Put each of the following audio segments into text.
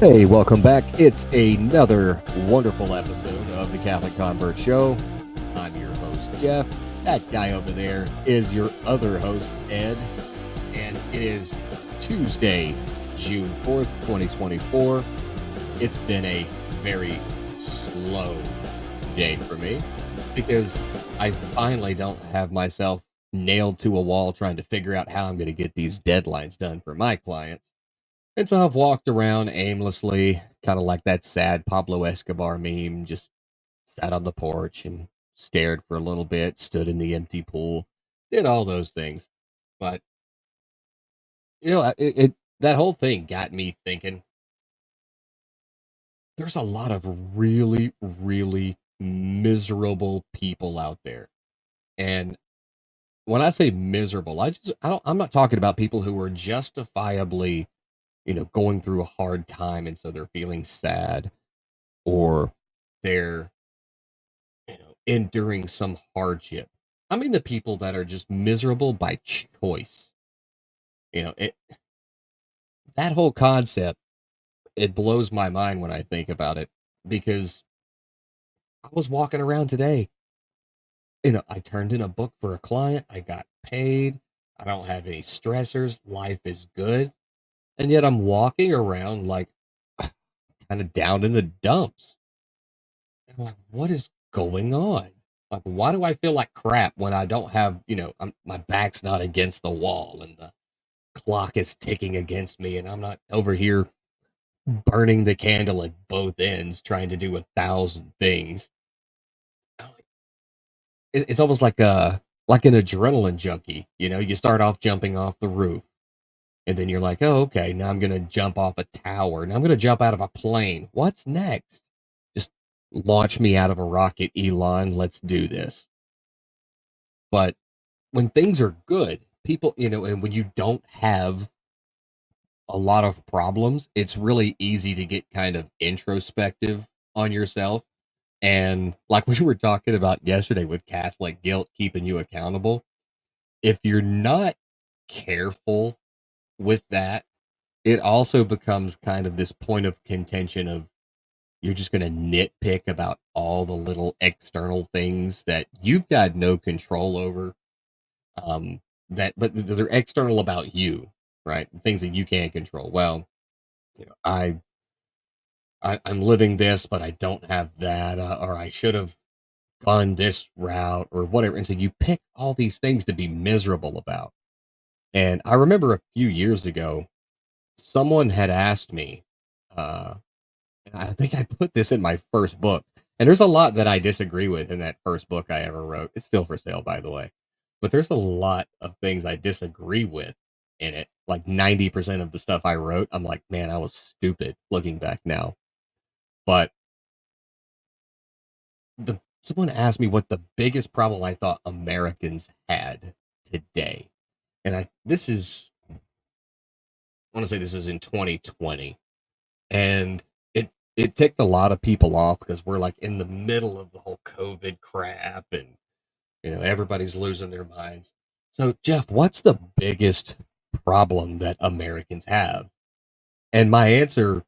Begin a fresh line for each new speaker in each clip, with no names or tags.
Hey, welcome back. It's another wonderful episode of the Catholic Convert Show. I'm your host, Jeff. That guy over there is your other host, Ed. And it is Tuesday, June 4th, 2024. It's been a very slow day for me because I finally don't have myself nailed to a wall trying to figure out how I'm going to get these deadlines done for my clients. And so I've walked around aimlessly, kind of like that sad Pablo Escobar meme, just sat on the porch and stared for a little bit, stood in the empty pool, did all those things. But, that whole thing got me thinking there's a lot of really, really miserable people out there. And when I say miserable, I'm not talking about people who are justifiably, going through a hard time. And so they're feeling sad or they're enduring some hardship. I mean the people that are just miserable by choice. It that whole concept, it blows my mind when I think about it because I was walking around today. I turned in a book for a client, I got paid, I don't have any stressors, life is good, and yet I'm walking around like kind of down in the dumps. And I'm like, what is going on? Like, why do I feel like crap when I don't have, my back's not against the wall and the clock is ticking against me and I'm not over here burning the candle at both ends trying to do 1,000 things. It's almost like an adrenaline junkie. You start off jumping off the roof and then you're like, oh, okay, now I'm going to jump off a tower. Now I'm going to jump out of a plane. What's next? Just launch me out of a rocket, Elon. Let's do this. But when things are good, people, and when you don't have a lot of problems, it's really easy to get kind of introspective on yourself. And like we were talking about yesterday with Catholic guilt keeping you accountable, if you're not careful with that, it also becomes kind of this point of contention of you're just going to nitpick about all the little external things that you've got no control over. But they're external about you, right? Things that you can't control. Well, you know, I'm living this, but I don't have that, or I should have gone this route, or whatever. And so you pick all these things to be miserable about. And I remember a few years ago, someone had asked me, uh, and I think I put this in my first book. And there's a lot that I disagree with in that first book I ever wrote. It's still for sale, by the way. But there's a lot of things I disagree with in it. Like 90% of the stuff I wrote, I'm like, man, I was stupid looking back now. But someone asked me what the biggest problem I thought Americans had today. And I want to say this is in 2020. And it ticked a lot of people off because we're like in the middle of the whole COVID crap and everybody's losing their minds. So Jeff, what's the biggest problem that Americans have? And my answer,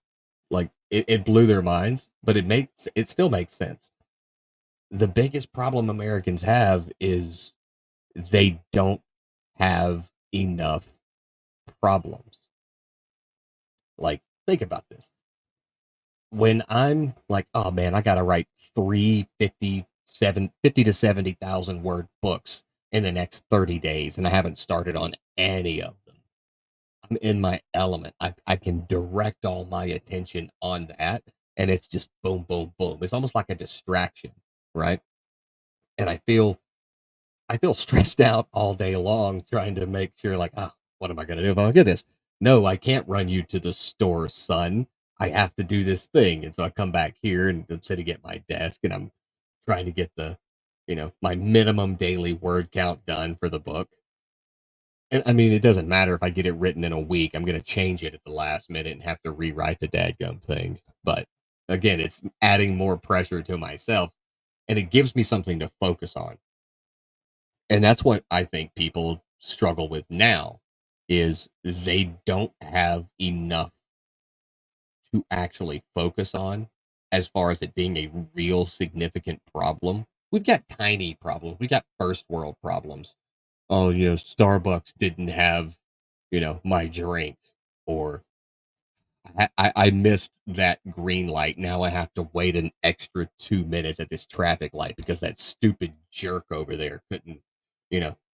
like it blew their minds, but it still makes sense. The biggest problem Americans have is they don't have enough problems. Like, think about this. When I'm like, oh man, I gotta write 50 to 70,000 word books in the next 30 days, and I haven't started on any of them. I'm in my element. I can direct all my attention on that, and it's just boom, boom, boom. It's almost like a distraction, right? And I feel stressed out all day long trying to make sure, like, oh, what am I going to do if I don't get this? No, I can't run you to the store, son. I have to do this thing. And so I come back here and I'm sitting at my desk and I'm trying to get my minimum daily word count done for the book. And I mean, it doesn't matter if I get it written in a week. I'm going to change it at the last minute and have to rewrite the dadgum thing. But again, it's adding more pressure to myself and it gives me something to focus on. And that's what I think people struggle with now is they don't have enough to actually focus on as far as it being a real significant problem. We've got tiny problems. We got first world problems. Oh, Starbucks didn't have, my drink, or I missed that green light. Now I have to wait an extra 2 minutes at this traffic light because that stupid jerk over there couldn't,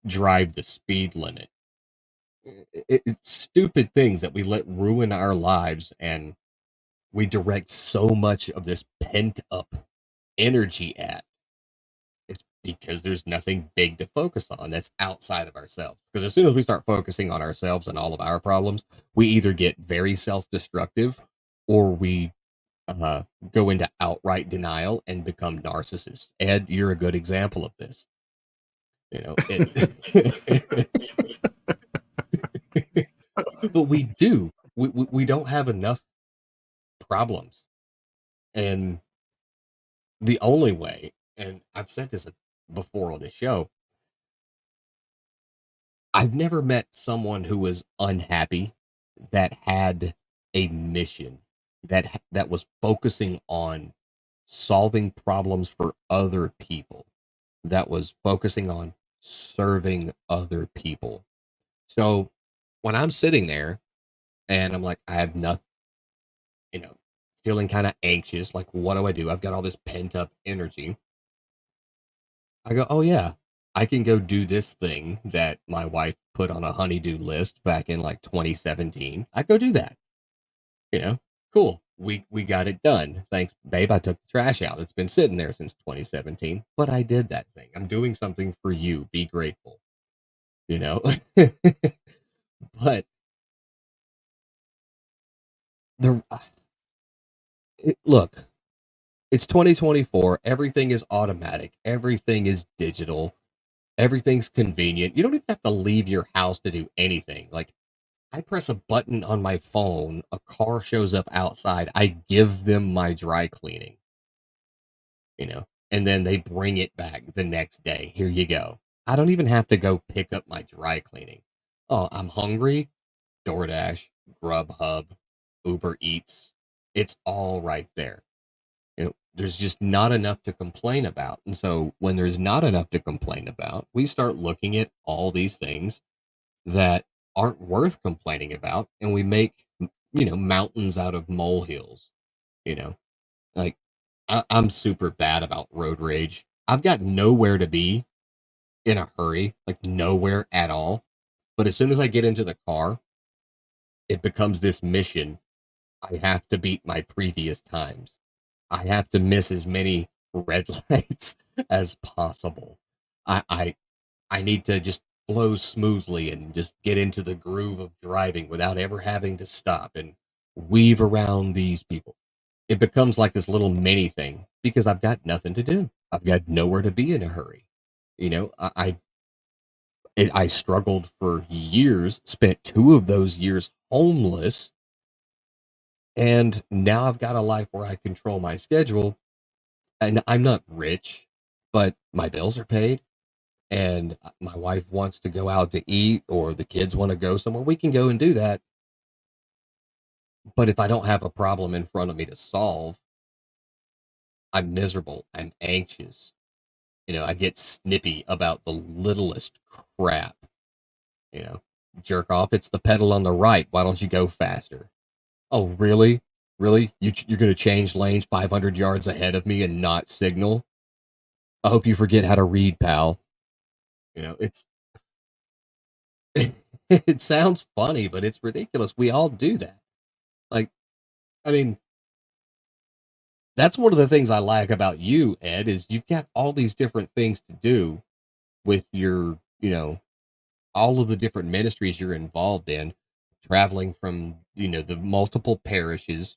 drive the speed limit. It's stupid things that we let ruin our lives, and we direct so much of this pent up energy at. It's because there's nothing big to focus on that's outside of ourselves. Because as soon as we start focusing on ourselves and all of our problems, we either get very self destructive, or we uh, go into outright denial and become narcissists. Ed, you're a good example of this. It, but we do. We don't have enough problems. And the only way, and I've said this before on the show, I've never met someone who was unhappy that had a mission that was focusing on solving problems for other people, that was focusing on serving other people. So when I'm sitting there and I'm like, I have nothing, you know, feeling kind of anxious, like, what do I do? I've got all this pent up energy. I go, oh, yeah, I can go do this thing that my wife put on a honeydew list back in like 2017. I go do that, you know, cool. We got it done. Thanks, babe. I took the trash out. It's been sitting there since 2017, but I did that thing. I'm doing something for you. Be grateful, you know. But the look, it's 2024. Everything is automatic. Everything is digital. Everything's convenient. You don't even have to leave your house to do anything. Like, I press a button on my phone, a car shows up outside. I give them my dry cleaning, and then they bring it back the next day. Here you go. I don't even have to go pick up my dry cleaning. Oh, I'm hungry. DoorDash, Grubhub, Uber Eats. It's all right there. There's just not enough to complain about. And so when there's not enough to complain about, we start looking at all these things that aren't worth complaining about, and we make, mountains out of molehills, you know. Like, I'm super bad about road rage. I've got nowhere to be in a hurry, like nowhere at all. But as soon as I get into the car, it becomes this mission. I have to beat my previous times. I have to miss as many red lights as possible. I I need to just flow smoothly and just get into the groove of driving without ever having to stop and weave around these people. It becomes like this little mini thing because I've got nothing to do. I've got nowhere to be in a hurry. I struggled for years, spent 2 of those years homeless, and now I've got a life where I control my schedule. And I'm not rich, but my bills are paid, and my wife wants to go out to eat, or the kids want to go somewhere, we can go and do that. But if I don't have a problem in front of me to solve, I'm miserable. I'm anxious. I get snippy about the littlest crap. You know, Jerk off. It's the pedal on the right. Why don't you go faster? Oh, really? Really? You're going to change lanes 500 yards ahead of me and not signal? I hope you forget how to read, pal. It's it sounds funny, but it's ridiculous. We all do that. Like, I mean, that's one of the things I like about you, Ed, is you've got all these different things to do with your, all of the different ministries you're involved in, traveling from, the multiple parishes.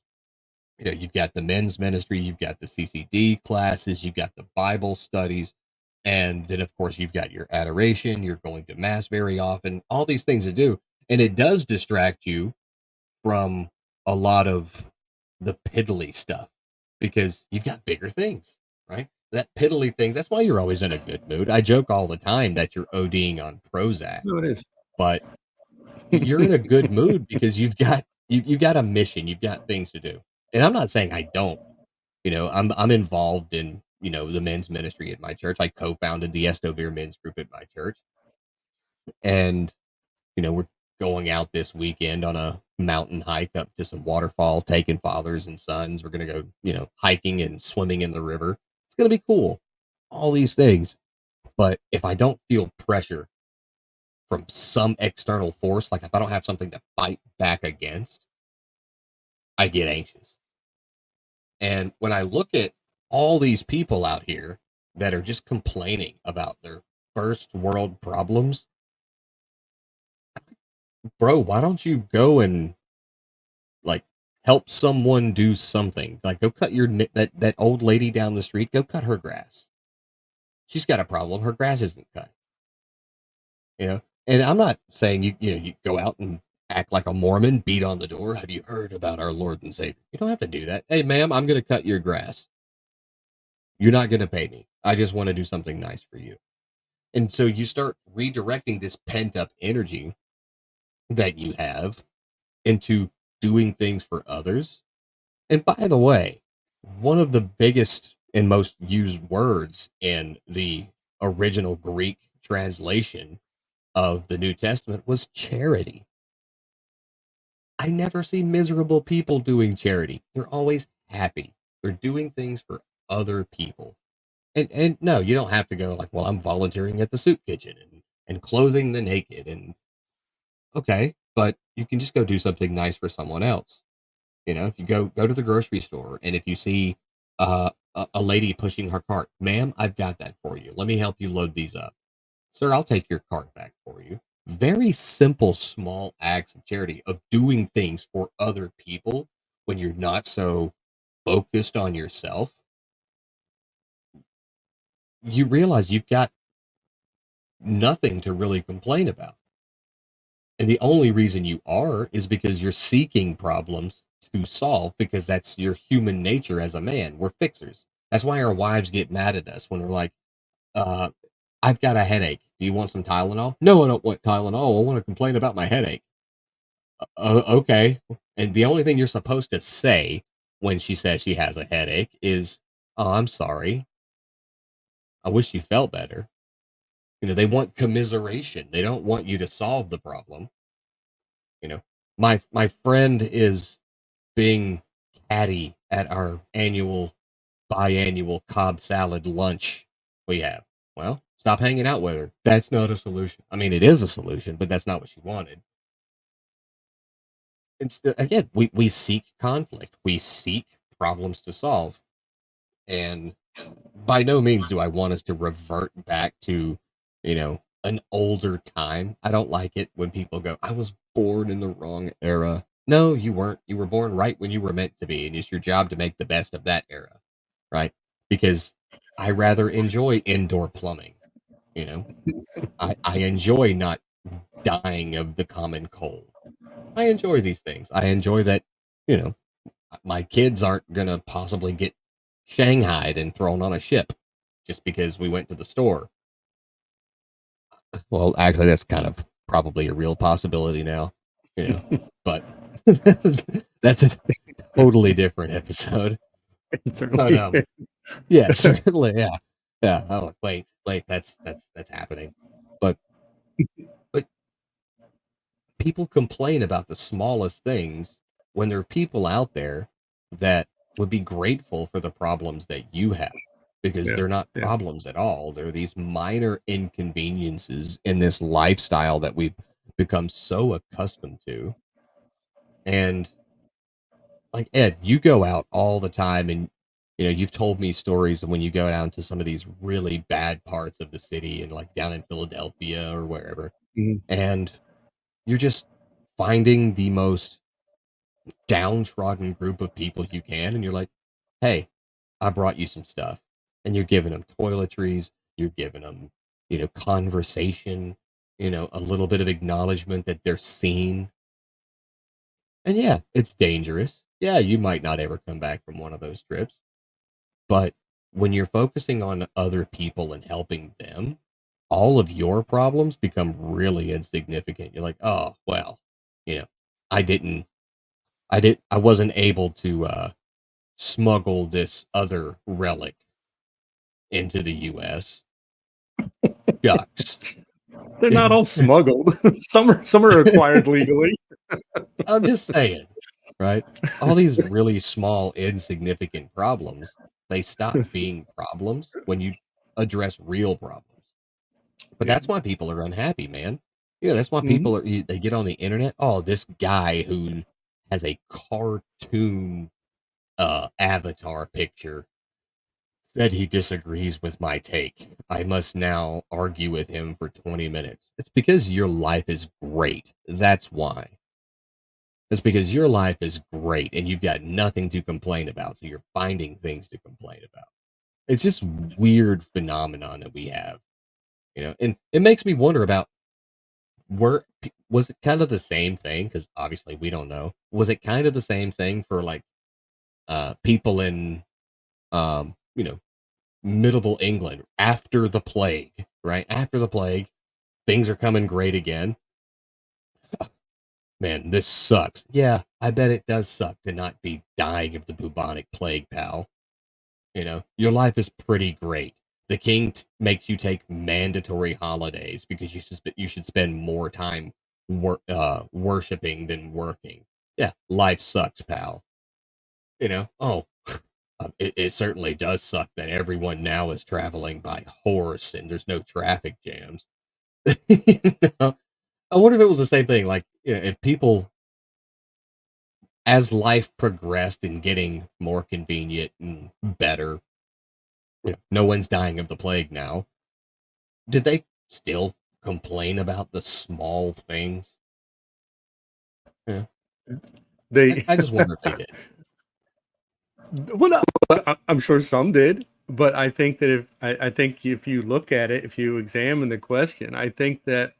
You've got the men's ministry, you've got the CCD classes, you've got the Bible studies, and then, of course, you've got your adoration, you're going to mass very often, all these things to do. And it does distract you from a lot of the piddly stuff because you've got bigger things, right? That piddly thing, that's why you're always in a good mood. I joke all the time that you're ODing on Prozac,
No, it is.
but you're in a good mood because you've got a mission, you've got things to do. and I'm not saying I don't. I'm involved in, the men's ministry at my church. I co-founded the Estovere men's group at my church. And, we're going out this weekend on a mountain hike up to some waterfall, taking fathers and sons. We're going to go, hiking and swimming in the river. It's going to be cool. All these things. But if I don't feel pressure from some external force, like if I don't have something to fight back against, I get anxious. And when I look at all these people out here that are just complaining about their first world problems, bro, why don't you go and like help someone do something? Like go cut that old lady down the street, go cut her grass. She's got a problem. Her grass isn't cut, you know? And I'm not saying you go out and act like a Mormon, beat on the door. Have you heard about our Lord and Savior? You don't have to do that. Hey, ma'am, I'm going to cut your grass. You're not going to pay me. I just want to do something nice for you. And so you start redirecting this pent up energy that you have into doing things for others. And by the way, one of the biggest and most used words in the original Greek translation of the New Testament was charity. I never see miserable people doing charity. They're always happy. They're doing things for other people. And no, you don't have to go like, well, I'm volunteering at the soup kitchen and clothing the naked and okay, but you can just go do something nice for someone else. If you go to the grocery store and if you see a lady pushing her cart, ma'am, I've got that for you. Let me help you load these up. Sir, I'll take your cart back for you. Very simple, small acts of charity, of doing things for other people when you're not so focused on yourself. You realize you've got nothing to really complain about. And the only reason you are is because you're seeking problems to solve because that's your human nature as a man. We're fixers. That's why our wives get mad at us when we're like, uh, I've got a headache. Do you want some Tylenol? No, I don't want Tylenol. I want to complain about my headache. Okay. And the only thing you're supposed to say when she says she has a headache is, oh, I'm sorry. I wish you felt better. They want commiseration. They don't want you to solve the problem. You know, my friend is being catty at our biannual Cobb salad lunch we have. Well, stop hanging out with her. That's not a solution. I mean, it is a solution, but that's not what she wanted. It's again, we seek conflict. We seek problems to solve. And by no means do I want us to revert back to, an older time. I don't like it when people go, I was born in the wrong era. No, you weren't. You were born right when you were meant to be, and it's your job to make the best of that era, right? Because I rather enjoy indoor plumbing. You know, I enjoy not dying of the common cold. I enjoy these things. I enjoy that, you know, my kids aren't gonna possibly get shanghaied and thrown on a ship just because we went to the store. Well, actually, that's kind of probably a real possibility now, you know, but that's a totally different episode. But
Certainly.
yeah, certainly, yeah, yeah. Oh, wait, that's happening. But but people complain about the smallest things when there are people out there that would be grateful for the problems that you have because
Yeah.
they're not
Yeah.
problems at all. They're these minor inconveniences in this lifestyle that we've become so accustomed to. And like Ed, you go out all the time and you've told me stories of when you go down to some of these really bad parts of the city and like down in Philadelphia or wherever.
Mhm.
And you're just finding the most downtrodden group of people you can, and you're like, "Hey, I brought you some stuff," and you're giving them toiletries, you're giving them, conversation, a little bit of acknowledgement that they're seen, and yeah, it's dangerous. Yeah, you might not ever come back from one of those trips, but when you're focusing on other people and helping them, all of your problems become really insignificant. You're like, "Oh, well, you know, I didn't I wasn't able to smuggle this other relic into the US. Shucks.
They're not all smuggled. Some are acquired legally.
I'm just saying, right? All these really small, insignificant problems, they stop being problems when you address real problems. But
Yeah.
that's why people are unhappy, man. Yeah, that's why
Mhm.
people are. They get on the internet. Oh, this guy who has a cartoon avatar picture said he disagrees with my take. I must now argue with him for 20 minutes. It's because your life is great. That's why. It's because your life is great and you've got nothing to complain about. So you're finding things to complain about. It's just weird phenomenon that we have, and it makes me wonder about was it kind of the same thing? Because obviously we don't know. Was it kind of the same thing for like people in you know medieval England after the plague, right? After the plague, things are coming great again. Man, this sucks. Yeah, I bet it does suck to not be dying of the bubonic plague, pal. Your life is pretty great. The king makes you take mandatory holidays because you should spend more time worshiping than working. Yeah, life sucks, pal. Oh, it certainly does suck that everyone now is traveling by horse and there's no traffic jams. You know? I wonder if it was the same thing. Like, if people, as life progressed and getting more convenient and better, no one's dying of the plague now. Did they still complain about the small things? Yeah, I,
They
I just wonder if they did.
well, no, I'm sure some did, but I think if you look at it, if you examine the question, I think that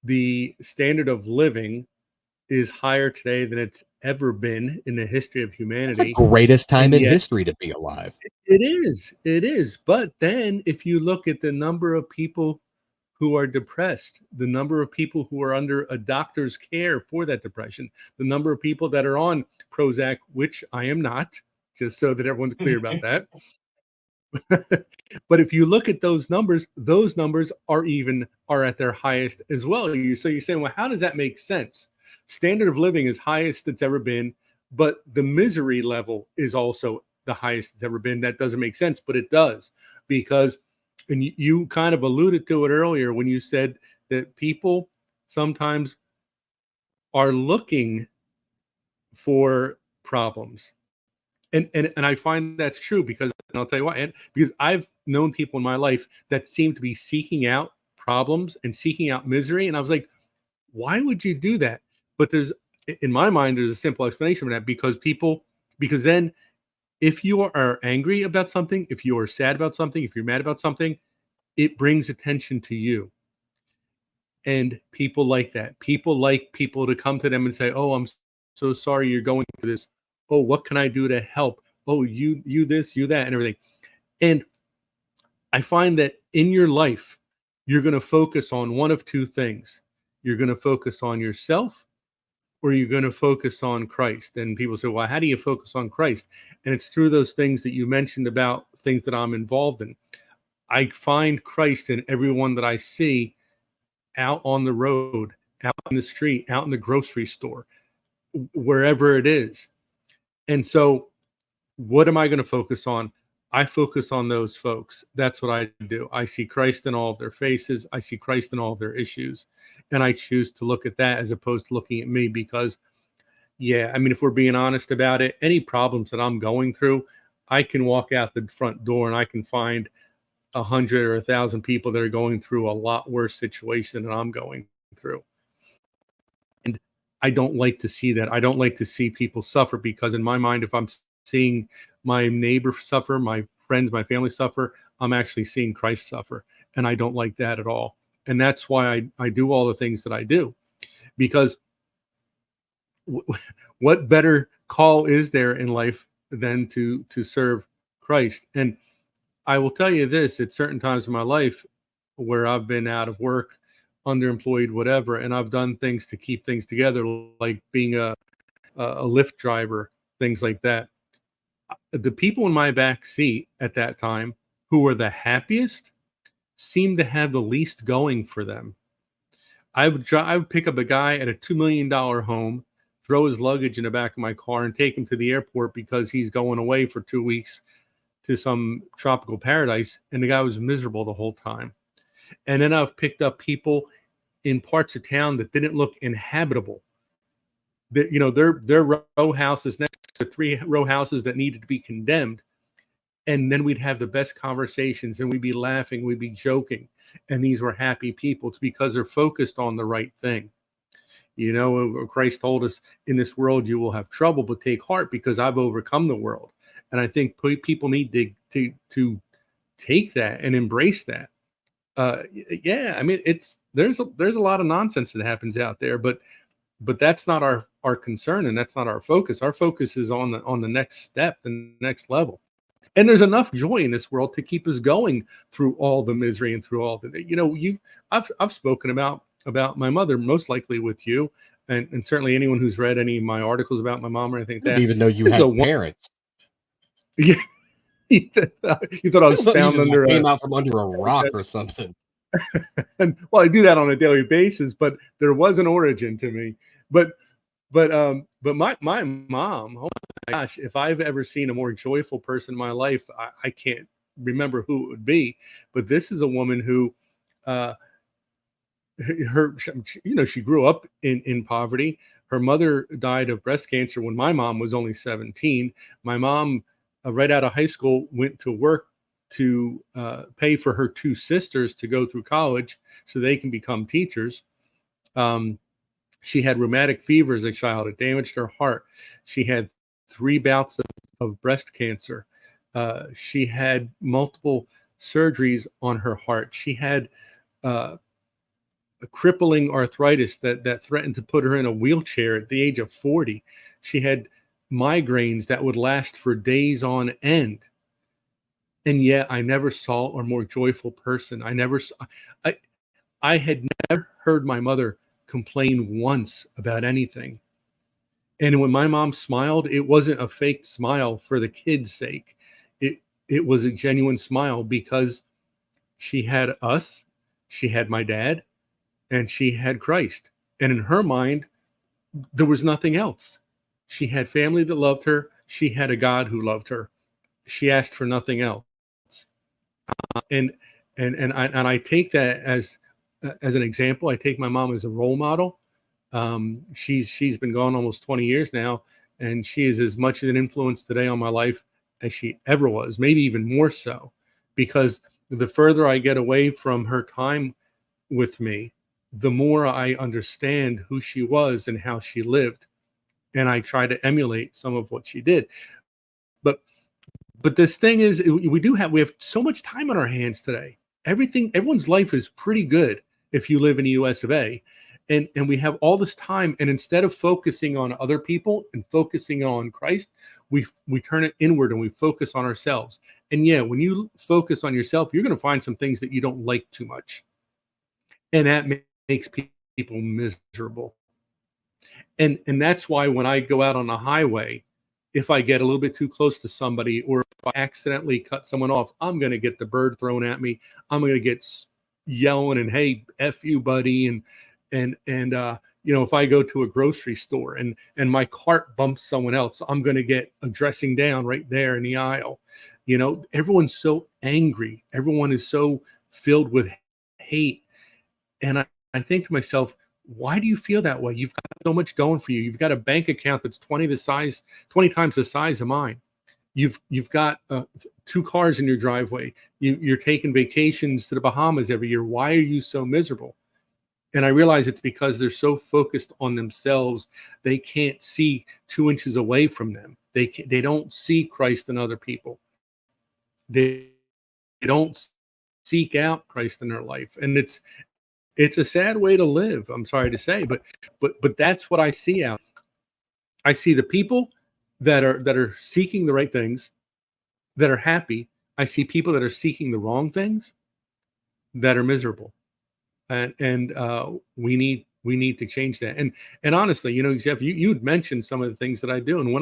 the standard of living is higher today than it's ever been in the history of
It's the
humanity.
greatest time
And
in
yet
history to be alive.
it is. But then if you look at the number of people who are depressed, the number of people who are under a doctor's care for that depression, the number of people that are on Prozac, which I am not, just so that everyone's clear about that. But if you look at those numbers are at their highest as well. So you're saying, well, how does that make sense? Standard of living is highest it's ever been, but the misery level is also the highest it's ever been. That doesn't make sense, but it does because, and you kind of alluded to it earlier when you said that people sometimes are looking for problems. And I find that's true because, and I'll tell you why, and because I've known people in my life that seem to be seeking out problems and seeking out misery, and I was like, why would you do that? But in my mind, there's a simple explanation for that because then if you are angry about something, if you are sad about something, if you're mad about something, it brings attention to you. And people like that. People like people to come to them and say, "Oh, I'm so sorry you're going through this. Oh, what can I do to help? Oh, you this, you that, and everything." And I find that in your life, you're going to focus on one of two things. You're going to focus on yourself or you're going to focus on Christ. And people say, "Well, how do you focus on Christ?" And it's through those things that you mentioned about things that I'm involved in. I find Christ in everyone that I see out on the road, out in the street, out in the grocery store, wherever it is. And so, what am I going to focus on? I focus on those folks. That's what I do. I see Christ in all of their faces. I see Christ in all of their issues. And I choose to look at that as opposed to looking at me because, yeah, I mean, if we're being honest about it, any problems that I'm going through, I can walk out the front door and I can find 100 or 1,000 people that are going through a lot worse situation than I'm going through. And I don't like to see that. I don't like to see people suffer because in my mind, if I'm seeing my neighbor suffer, my friends, my family suffer, I'm actually seeing Christ suffer. And I don't like that at all. And that's why I do all the things that I do because what better call is there in life than to serve Christ? And I will tell you this, at certain times in my life where I've been out of work, underemployed, whatever, and I've done things to keep things together, like being a Lyft driver, things like that. the people in my back seat at that time who were the happiest seemed to have the least going for them. I would pick up a guy at a $2 million home, throw his luggage in the back of my car, and take him to the airport because he's going away for 2 weeks to some tropical paradise, and the guy was miserable the whole time. And then I've picked up people in parts of town that didn't look inhabitable. That, you know, their row houses next to 3 row houses that needed to be condemned. And then we'd have the best conversations, and we'd be laughing, we'd be joking. And these were happy people. It's because they're focused on the right thing. You know, Christ told us, in this world you will have trouble, but take heart because I've overcome the world. And I think people need to take that and embrace that. Yeah, I mean, there's a lot of nonsense that happens out there, but that's not our concern, and that's not our focus. Our focus is on the next step, the next level. And there's enough joy in this world to keep us going through all the misery and through all the, you know, I've spoken about my mother, most likely with you, and certainly anyone who's read any of my articles about my mom or anything like
I didn't
that.
even know you
This is
had
a one.
parents.
Yeah, you thought I
I
was
thought you
found
just like
under
came
a.
out from under a rock or something.
And well, I do that on a daily basis, but there was an origin to me. But but my mom, oh my gosh, if I've ever seen a more joyful person in my life, I can't remember who it would be. But this is a woman who, uh, her, you know, she grew up in poverty. Her mother died of breast cancer when my mom was only 17. My mom, right out of high school, went to work to pay for her 2 sisters to go through college so they can become teachers. Um, she had rheumatic fever as a child. It damaged her heart. She had 3 bouts of breast cancer. She had multiple surgeries on her heart. She had uh, a crippling arthritis that threatened to put her in a wheelchair at the age of 40. She had migraines that would last for days on end. And yet I never saw a more joyful person. I I had never heard my mother complain once about anything. And when my mom smiled, it wasn't a fake smile for the kids' sake. It it was a genuine smile because she had us, she had my dad, and she had Christ. And in her mind, there was nothing else. She had family that loved her. She had a God who loved her. She asked for nothing else. And I take that as an example. I take my mom as a role model. She's been gone almost 20 years now, and she is as much an influence today on my life as she ever was, maybe even more so, because the further I get away from her time with me, the more I understand who she was and how she lived, and I try to emulate some of what she did. But this thing is, we have so much time on our hands today. Everyone's life is pretty good if you live in the US of A. And we have all this time, and instead of focusing on other people and focusing on Christ, we turn it inward and we focus on ourselves. And yeah, when you focus on yourself, you're going to find some things that you don't like too much, and that makes people miserable. And that's why when I go out on the highway, if I get a little bit too close to somebody, or if I accidentally cut someone off, I'm going to get the bird thrown at me. I'm going to get yelling and, hey, F you, buddy. And you know, if I go to a grocery store and my cart bumps someone else, I'm going to get a dressing down right there in the aisle. You know, everyone's so angry. Everyone is so filled with hate. And I think to myself, why do you feel that way? You've got so much going for you. You've got a bank account that's 20 times the size of mine. You've got 2 cars in your driveway. You're taking vacations to the Bahamas every year. Why are you so miserable? And I realize it's because they're so focused on themselves, they can't see 2 inches away from them. They don't see Christ in other people. They don't seek out Christ in their life, and it's a sad way to live. I'm sorry to say, but that's what I see out. I see the people that are seeking the right things, that are happy. I see people that are seeking the wrong things, that are miserable. And we need to change that. And honestly, you know, Jeff, you'd mentioned some of the things that I do, and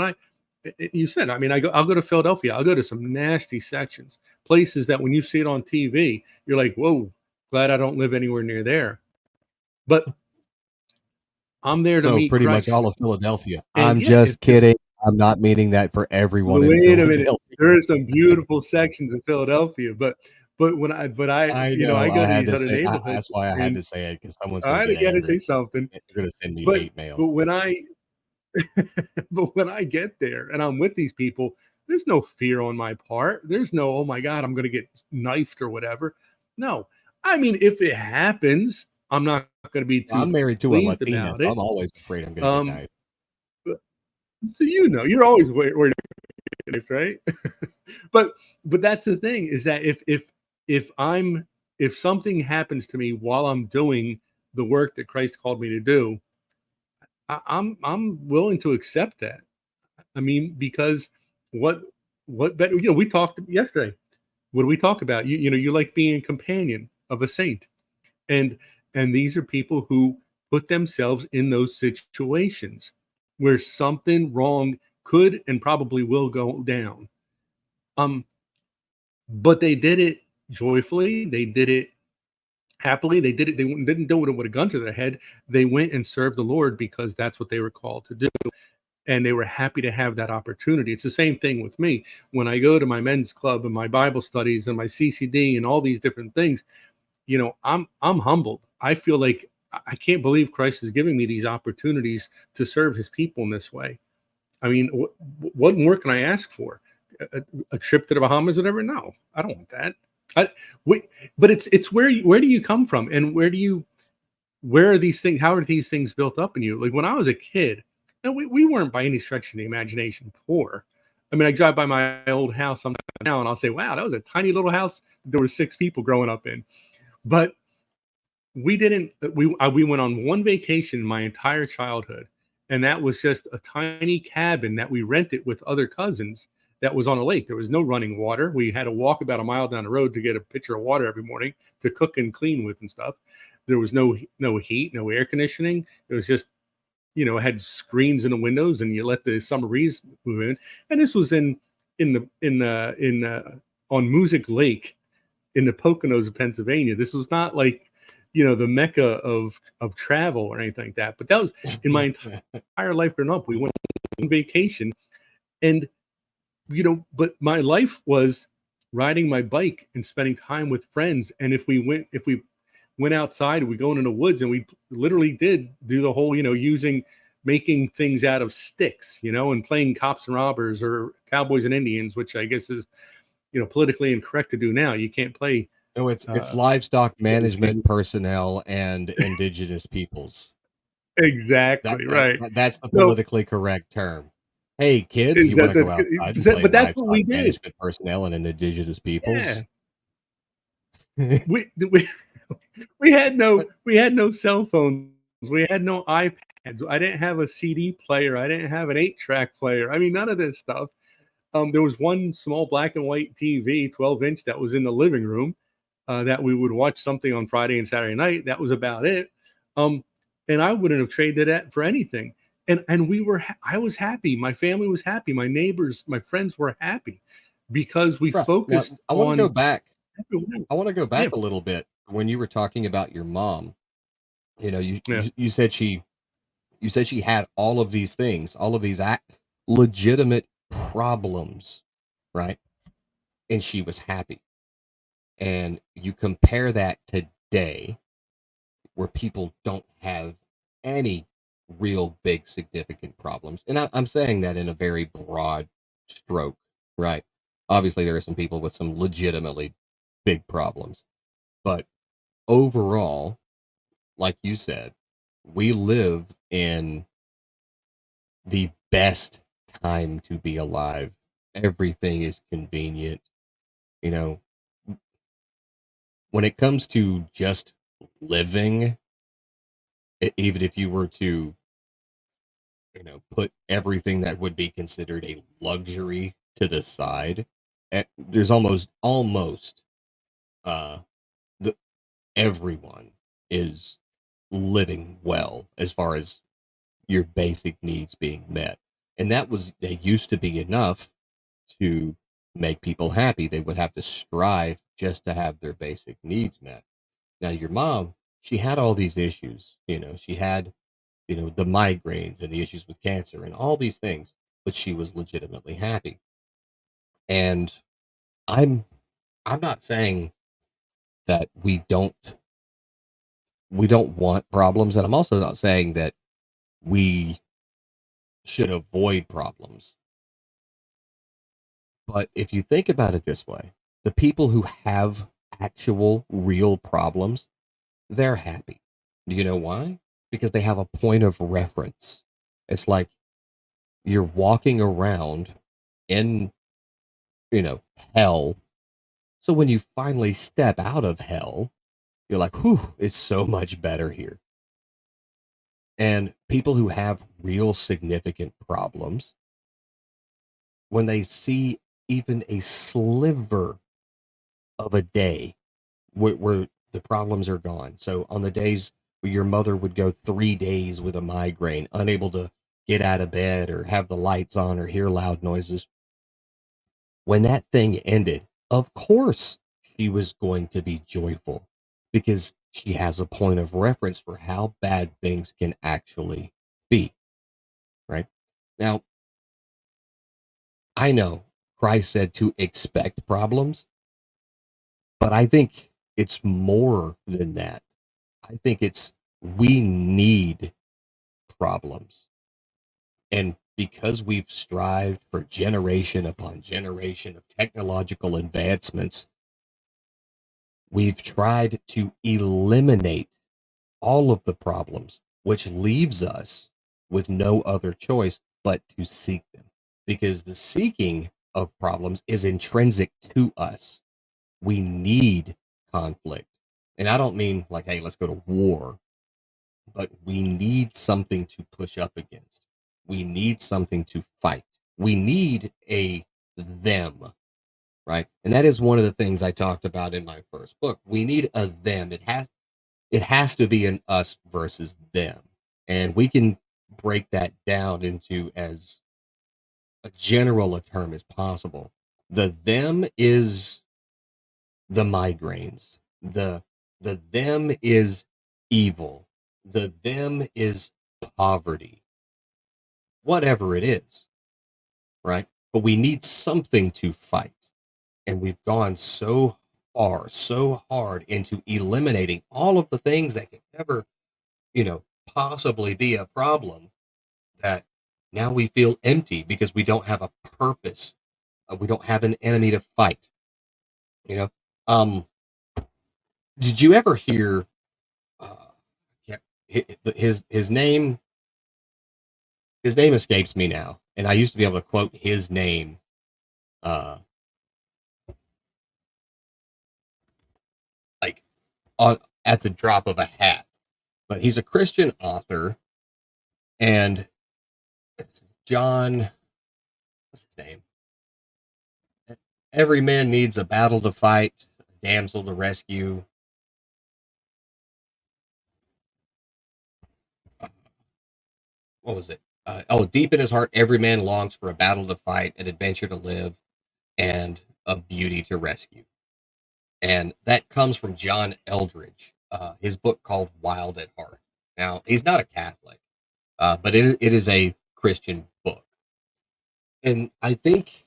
you said, I mean, I'll go to Philadelphia. I'll go to some nasty sections, places that when you see it on TV, you're like, whoa, glad I don't live anywhere near there. But I'm there to
So
meet
pretty much
Christ.
all of Philadelphia.
And
I'm
yeah,
just kidding. I'm not meaning that for everyone in
wait a minute.
Philadelphia.
There are some beautiful sections of Philadelphia,
I
you know, I
know.
go
I
to
had
these
to
other
say
neighborhoods
that's why I had
and
to say it because someone's gonna
I
get
gotta
angry.
say something.
They're gonna send me
But
hate mail.
but when I but when I get there and I'm with these people, there's no fear on my part. There's no, oh my God, I'm gonna get knifed or whatever. No. I mean, if it happens, I'm not gonna be too
I'm married to a
pleased
Latina,
about
so
it.
I'm always afraid I'm gonna get
Um,
knifed.
but so you're always worried, right? but that's the thing is that if I'm if something happens to me while I'm doing the work that Christ called me to do, I'm willing to accept that. I mean, because what better? You know, we talked yesterday. What do we talk about? You know, you like being a companion of a saint, and these are people who put themselves in those situations where something wrong could and probably will go down. Um, but they did it joyfully. They did it happily. They did it. They didn't do it with a gun to their head. They went and served the Lord because that's what they were called to do. And they were happy to have that opportunity. It's the same thing with me. When I go to my men's club and my Bible studies and my CCD and all these different things, you know, I'm humbled. I feel like I can't believe Christ is giving me these opportunities to serve his people in this way. I mean, what more can I ask for? A trip to the Bahamas, or whatever? No, I don't want that. I, wait, but it's where do you come from, and where are these things? How are these things built up in you? Like when I was a kid, and we weren't by any stretch of the imagination poor. I mean, I drive by my old house sometimes now, and I'll say, "Wow, that was a tiny little house. There were 6 people growing up in." But we didn't. We went on one vacation in my entire childhood, and that was just a tiny cabin that we rented with other cousins. That was on a lake. There was no running water. We had to walk about a mile down the road to get a pitcher of water every morning to cook and clean with and stuff. There was no heat, no air conditioning. It was just, you know, it had screens in the windows, and you let the summer breeze move in. And this was in on Music Lake in the Poconos of Pennsylvania. This was not like, you know, the mecca of travel or anything like that. But that was in my entire life growing up. We went on vacation, and but my life was riding my bike and spending time with friends. And if we went outside, we go into the woods, and we literally did do the whole, making things out of sticks, and playing cops and robbers or cowboys and Indians, which I guess is, politically incorrect to do now. You can't play
No, it's
uh,
livestock
those
management
games.
personnel and indigenous peoples.
Exactly right.
That's the
So
politically correct term. Hey, kids,
is
you want
that
to go outside and play
but that's what
livestock
we did.
management personnel and indigenous
Yeah,
peoples?
we
But
we had no cell phones. We had no iPads. I didn't have a CD player. I didn't have an 8-track player. I mean, none of this stuff. There was one small black and white TV, 12-inch, that was in the living room, that we would watch something on Friday and Saturday night. That was about it. Um, and I wouldn't have traded that for anything. And I was happy. My family was happy. My neighbors, my friends were happy because we
bruh, now
focused
I want to go
on
back.
everyone.
I want to go
Yeah,
back a little bit when you were talking about your mom. You know,
yeah,
you said she had all of these things, all of these legitimate problems, right? And she was happy. And you compare that today, where people don't have any real big significant problems. And I'm saying that in a very broad stroke, right? Obviously, there are some people with some legitimately big problems, but overall, like you said, we live in the best time to be alive. Everything is convenient. You know, when it comes to just living, even if you were to, put everything that would be considered a luxury to the side, there's almost, uh, the, everyone is living well as far as your basic needs being met. And they used to be enough to make people happy. They would have to strive just to have their basic needs met. Now, your mom, she had all these issues. She had, the migraines and the issues with cancer and all these things, but she was legitimately happy. And I'm I'm not saying that we don't want problems, and I'm also not saying that we should avoid problems. But if you think about it this way, the people who have actual real problems, they're happy. Do you know why? Because they have a point of reference. It's like you're walking around in, hell. So when you finally step out of hell, you're like, whew, it's so much better here. And people who have real significant problems, when they see even a sliver of a day where the problems are gone. So on the days where your mother would go 3 days with a migraine, unable to get out of bed or have the lights on or hear loud noises, when that thing ended, of course she was going to be joyful because she has a point of reference for how bad things can actually be, right? Now, I know Christ said to expect problems, but I think it's more than that. I think it's we need problems. And because we've strived for generation upon generation of technological advancements, we've tried to eliminate all of the problems, which leaves us with no other choice but to seek them. Because the seeking of problems is intrinsic to us. We need conflict. And I don't mean like, hey, let's go to war, but we need something to push up against. We need something to fight. We need a them, right? And that is one of the things I talked about in my first book. We need a them. It has to be an us versus them. And we can break that down into as a general a term as possible. The them is the migraines. The them is evil. The them is poverty. Whatever it is, right? But we need something to fight. And we've gone so far, so hard into eliminating all of the things that could ever, possibly be a problem that now we feel empty because we don't have a purpose. We don't have an enemy to fight. You know, um, did you ever hear? Yeah, his name escapes me now, and I used to be able to quote his name uh, like on, at the drop of a hat. But he's a Christian author, and John, what's his name? Every man needs a battle to fight, a damsel to rescue. What was it? Deep in his heart, every man longs for a battle to fight, an adventure to live, and a beauty to rescue. And that comes from John Eldridge, his book called Wild at Heart. Now, he's not a Catholic, but it is a Christian book. And I think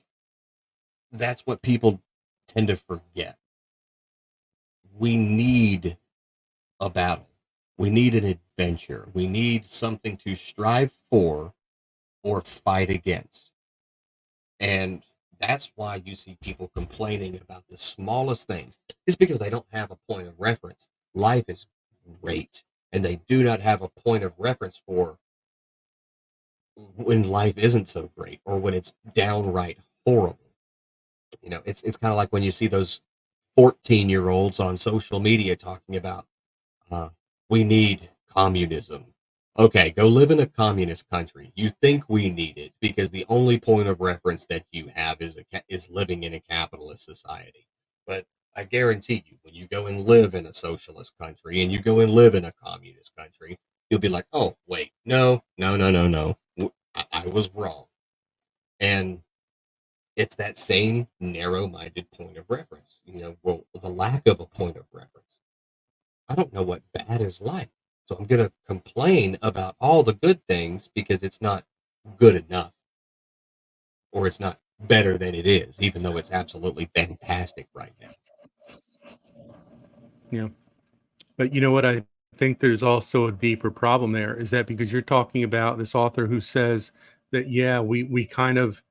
that's what people tend to forget. We need a battle, we need an adventure, we need something to strive for or fight against. And that's why you see people complaining about the smallest things. It's because they don't have a point of reference. Life is great, and they do not have a point of reference for when life isn't so great or when it's downright horrible. It's kind of like when you see those 14-year-olds on social media talking about uh, we need communism. Okay, go live in a communist country. You think we need it because the only point of reference that you have is living in a capitalist society. But I guarantee you, when you go and live in a socialist country and you go and live in a communist country, you'll be like, oh, wait, no, no, no, no, no. I was wrong. And it's that same narrow-minded point of reference. Well, the lack of a point of reference. I don't know what bad is like. So I'm going to complain about all the good things because it's not good enough, or it's not better than it is, even though it's absolutely fantastic right now.
Yeah. But you know what? I think there's also a deeper problem there is that because you're talking about this author who says that, yeah, we kind of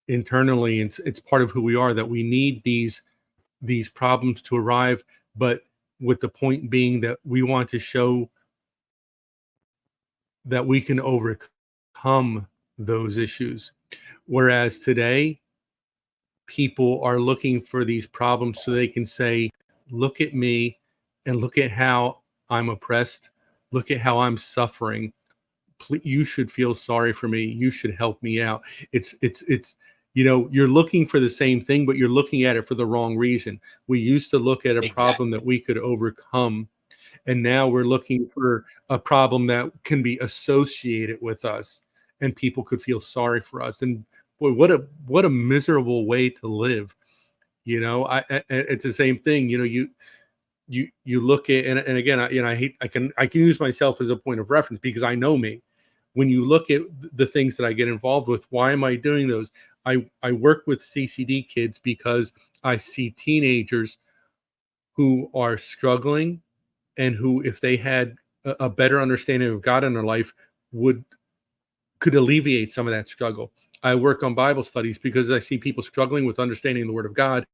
internally, it's part of who we are, that we need these problems to arrive, but with the point being that we want to show that we can overcome those issues. Whereas today, people are looking for these problems so they can say, look at me and look at how I'm oppressed. Look at how I'm suffering. You should feel sorry for me. You should help me out. It's you're looking for the same thing, but you're looking at it for the wrong reason. We used to look at a problem
Exactly.
that we could overcome, and now we're looking for a problem that can be associated with us, and people could feel sorry for us. And boy, what a miserable way to live. It's the same thing. You look at, and again, I hate, I can use myself as a point of reference because I know me. When you look at the things that I get involved with, why am I doing those? I work with CCD kids because I see teenagers who are struggling, and who, if they had a better understanding of God in their life, would could alleviate some of that struggle. I work on Bible studies because I see people struggling with understanding the Word of God,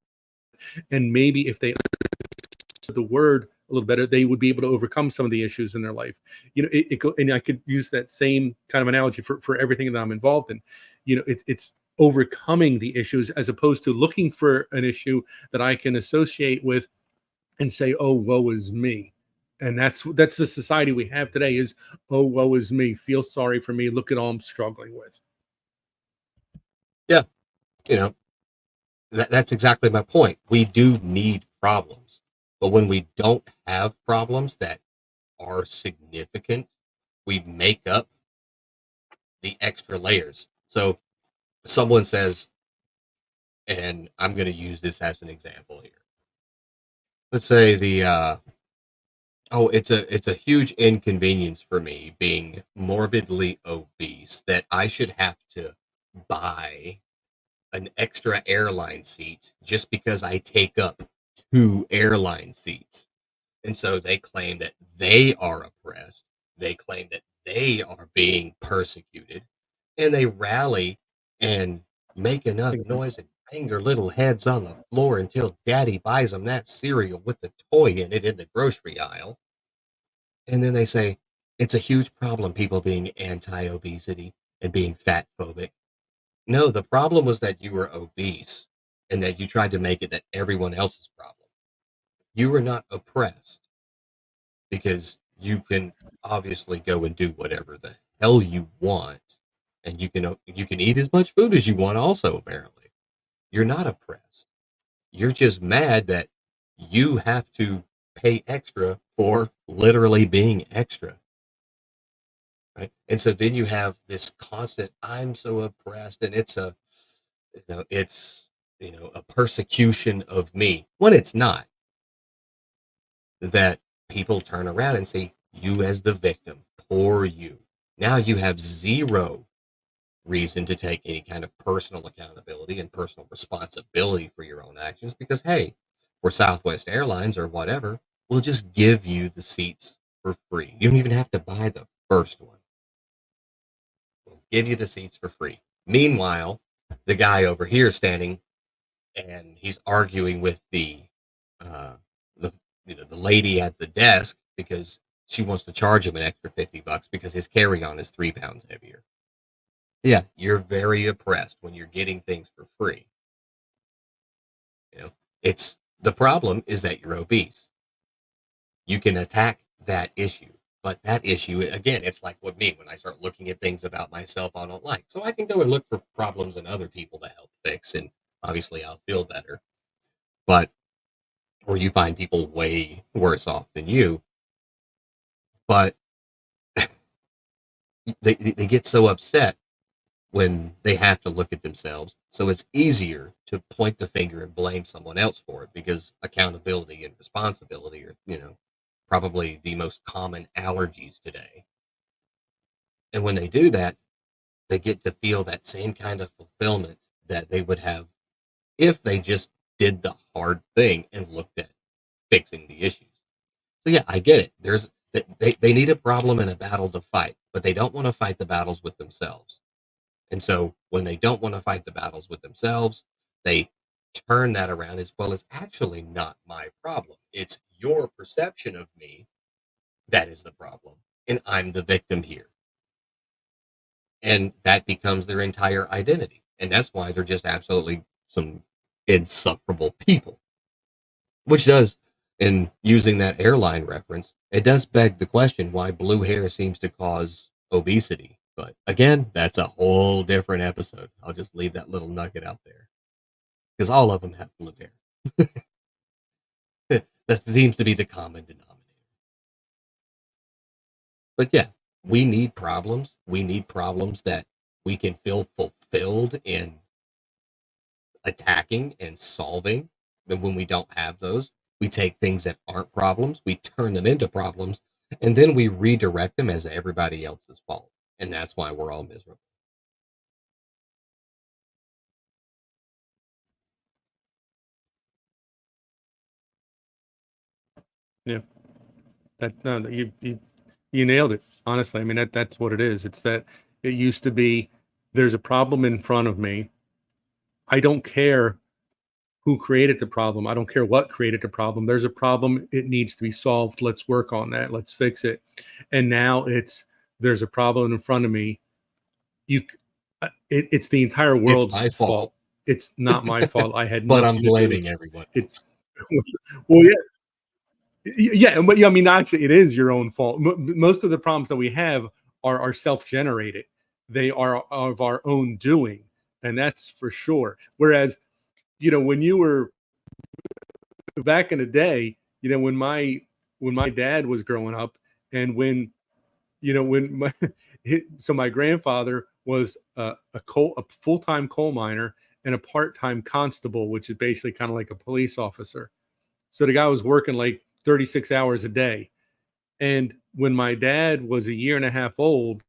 and maybe if they understood the Word a little better, they would be able to overcome some of the issues in their life. And I could use that same kind of analogy for everything that I'm involved in. It's overcoming the issues as opposed to looking for an issue that I can associate with and say, "Oh, woe is me." And that's the society we have today is, "Oh, woe is me. Feel sorry for me. Look at all I'm struggling with."
Yeah. You know, that's exactly my point. We do need problems. But when we don't have problems that are significant, we make up the extra layers. So someone says, and I'm going to use this as an example here. Let's say it's a huge inconvenience for me being morbidly obese that I should have to buy an extra airline seat just because I take up two airline seats. And so they claim that they are oppressed. They claim that they are being persecuted. And they rally and make enough
Exactly.
noise and bang their little heads on the floor until daddy buys them that cereal with the toy in it in the grocery aisle. And then they say it's a huge problem, people being anti obesity and being fat phobic. No, the problem was that you were obese and that you tried to make it that everyone else's problem. You were not oppressed because you can obviously go and do whatever the hell you want, and you can eat as much food as you want also apparently. You're not oppressed. You're just mad that you have to pay extra for literally being extra, right? And so then you have this constant I'm so oppressed, and it's a persecution of me when it's not. That people turn around and see you as the victim, poor you. Now you have zero reason to take any kind of personal accountability and personal responsibility for your own actions because, hey, we're Southwest Airlines or whatever. We'll just give you the seats for free. You don't even have to buy the first one. We'll give you the seats for free. Meanwhile, the guy over here standing and he's arguing with uh, the the lady at the desk because she wants to charge him an extra $50 because his carry-on is 3 pounds heavier. Yeah, you're very oppressed when you're getting things for free. You know, it's the problem is that you're obese. You can attack that issue, but that issue again, it's like with me when I start looking at things about myself I don't like. So I can go and look for problems in other people to help fix, and obviously I'll feel better. But or you find people way worse off than you, but they get so upset when they have to look at themselves. So it's easier to point the finger and blame someone else for it because accountability and responsibility are, probably the most common allergies today. And when they do that, they get to feel that same kind of fulfillment that they would have if they just did the hard thing and looked at fixing the issues. So yeah, I get it. They need a problem and a battle to fight, but they don't want to fight the battles with themselves. And so when they don't want to fight the battles with themselves, they turn that around as well as actually not my problem. It's your perception of me that is the problem, and I'm the victim here. And that becomes their entire identity. And that's why they're just absolutely some insufferable people. Which does, in using that airline reference, it does beg the question why blue hair seems to cause obesity. But again, that's a whole different episode. I'll just leave that little nugget out there because all of them have blue hair. That seems to be the common denominator. But yeah, we need problems. We need problems that we can feel fulfilled in attacking and solving. And when we don't have those, we take things that aren't problems, we turn them into problems, and then we redirect them as everybody else's fault. And that's why we're all miserable.
Yeah. That no, you nailed it. Honestly, I mean that's what it is. It's that it used to be there's a problem in front of me. I don't care who created the problem. I don't care what created the problem. There's a problem. It needs to be solved. Let's work on that. Let's fix it. And now there's a problem in front of me. You, it's the entire
It's my
world's
fault,
fault. It's not my fault. I had
but I'm
nothing to do with
blaming
it.
everyone
It's
else.
well, yeah, yeah, but yeah, I mean, actually, it is your own fault. Most of the problems that we have are self-generated. They are of our own doing, and that's for sure. Whereas, when you were back in the day, when my dad was growing up, and when my so my grandfather was a full-time coal miner and a part-time constable, which is basically kind of like a police officer. So the guy was working like 36 hours a day. And when my dad was a year and a half old,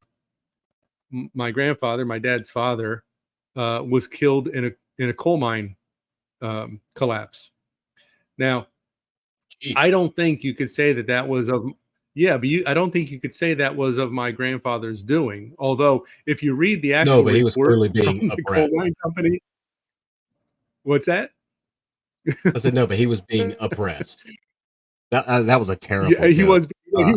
my grandfather, my dad's father, was killed in a coal mine collapse. Now, I
Jeez.
don't think you could say that that was of yeah, but I don't think you could say that was of my grandfather's doing. Although, if you read the
No,
actual
but he was
report
clearly
from
being
the coal
oppressed.
mine company, what's that?
I said, no, but he was being oppressed. That was a
Yeah,
terrible
he
joke.
was.
Uh,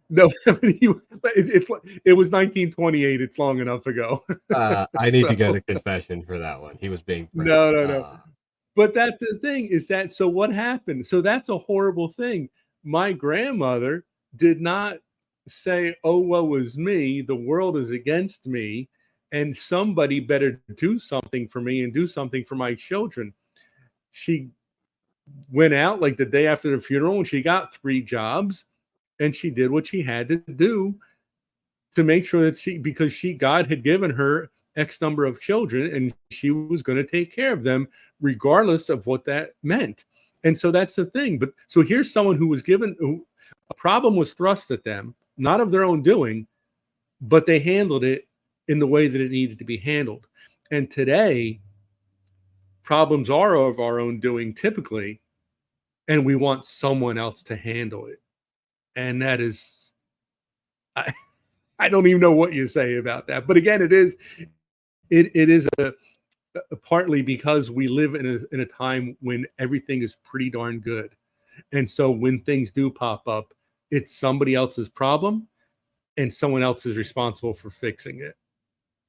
No, it was 1928. It's long enough ago.
I need to go
So
to confession for that one. He was being pressed.
no, no, no. But that's the thing is that so what happened? So that's a horrible thing. My grandmother did not say, "Oh, woe is me. The world is against me, and somebody better do something for me and do something for my children." She went out like the day after the funeral and she got 3 jobs and she did what she had to do to make sure that because God had given her X number of children and she was going to take care of them regardless of what that meant. And so that's the thing. But so here's someone who was given a problem was thrust at them, not of their own doing, but they handled it in the way that it needed to be handled. And today, problems are of our own doing typically, and we want someone else to handle it. And that is, I, I don't even know what you say about that. But again, it is partly because we live in a time when everything is pretty darn good. And so when things do pop up, it's somebody else's problem and someone else is responsible for fixing it.